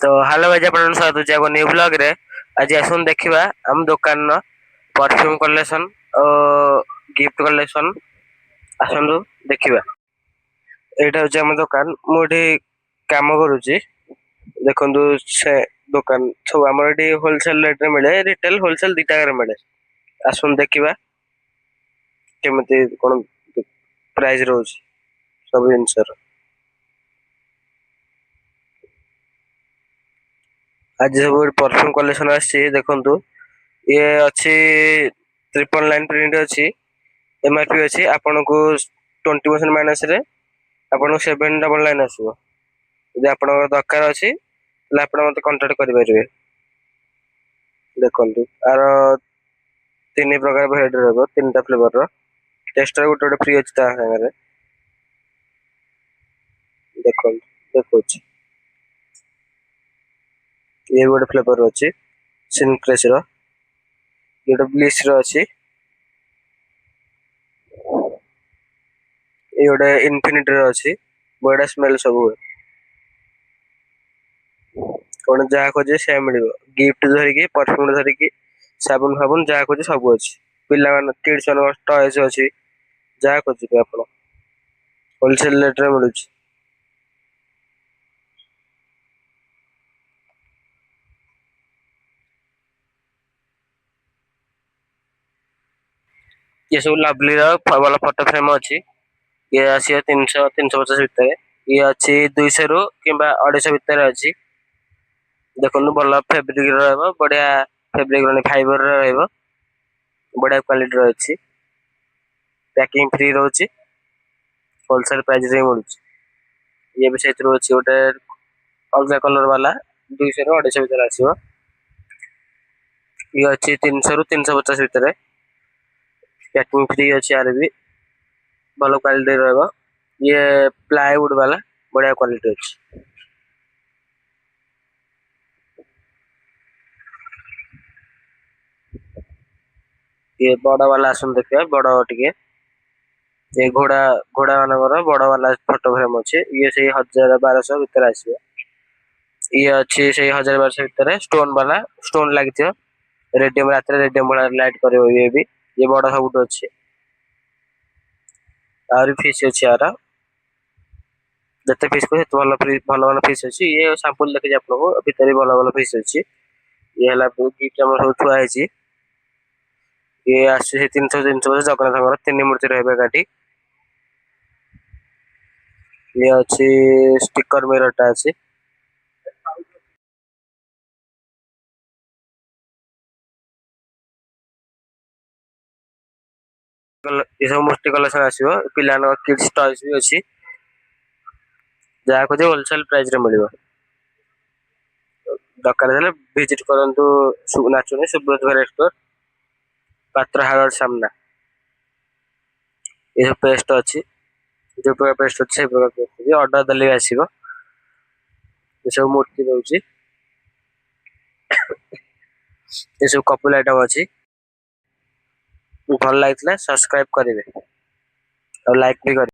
तो हेलो भाई अपन स्वागत है न्यू ब्लॉग रे। आज आसन देखिबा हम दुकान न परफ्यूम कलेक्शन और गिफ्ट कलेक्शन आसनु देखिबा। एटा होचे हम दुकान मोठी काम करूची देखंतु से दुकान सब हमर एटी होलसेल रेट रे मिले रिटेल होलसेल दिटा रे मिले। आसन देखिबा केमति कोन प्राइस रोज सब जिनसर। आज सब परफ्यूम कलेक्शन आछि देखंतु ये अच्छी 999 प्रिंट अच्छी एमआरपी अच्छी आपन को 20% माइनस रे आपन 799 आसीबो। यदि आपन दरकार अछि तले आपन मते कांटेक्ट करि परिबे। देखंतु आर तीन प्रकार भेराइटी रहबो तीनटा फ्लेवर रो टेस्टर गुटे गुटे फ्री अछि ता संगे। देखंतु देखौछि ये गुटे फ्लेवर अछि सिनक्रेस रो ये ब्लिस रो अछि ये गोटे इनफिनिटी रो अछि बड़ा स्मेल सब कोन जहा खोजे से मिलिबो गिफ्ट धरि की परफ्यूम धरि की साबुन फाबुन जहा खोजे सब अछि पिला मन किड्स मन टॉयज अछि जहा खोजे आपण होलसेल रेट रे मिलुछि। ये सब लवली रो वाला फोटो फ्रेम अछि ये आसी 300 350 भितर ये अछि 200 रु किबा 250 भितर अछि। देखनु भला फैब्रिक रहबो बढ़िया फैब्रिक रो फाइबर रो रहबो बढ़िया क्वालिटी रो अछि पैकिंग फ्री रहउछि होलसेल प्राइस रे मिलुछि। ये भी सेतरो अछि गोटे अलगा कलर वाला 200 रु 250 भितर आसीबो। ये अछि 300 रु 350 भितर पैकिंग फ्री अछि आर भी भलो क्वालिटी रहबो। ये प्लाईवुड वाला बढ़िया क्वालिटी अछि। ये बड़ा वाला आसन देखिए बड़ा टिके ये घोड़ा घोड़ा मानकर बड़ा वाला फोटो फ्रेम अछि ये से 1000 1200 भितर आसीबो। ये अछि से 1000 1200 भितर स्टोन वाला स्टोन लागिथियो रेडियम रात रेडियम वाला लाइट करिवो ये भी ये बड़ा सबुट अछि आर फिस अछि आरा जते फिस को सेते भलो भलो फिस अछि। ये सैंपल देखि आपको भितर भलो भलो फिस अछि ये हला गिफ्ट हमर सब थुआ अछि ये आसी 300 350 जगन्नाथ तीन मूर्ति रहबे गाठी ये अछि स्टिकर मिरर टा अछि ये सब मूर्ति कलेक्शन आसीबो पिलानो किड्स टॉयज भी अछि जहा को जे होलसेल प्राइस रे मिलिबो। दरकार हेले विजिट करंतु नाचुनी सुब्रत भेराइटी स्टोर पात्र हागर सामना ये पेस्ट अछि जो प्रकार पेस्ट अछि से प्रकार पेस्ट अछि ऑर्डर दले आसीबो। ये सब मूर्ति रहउछि ये सब कपल आइटम अछि भल लागितले सब्सक्राइब करिवे और लाइक भी करिवे।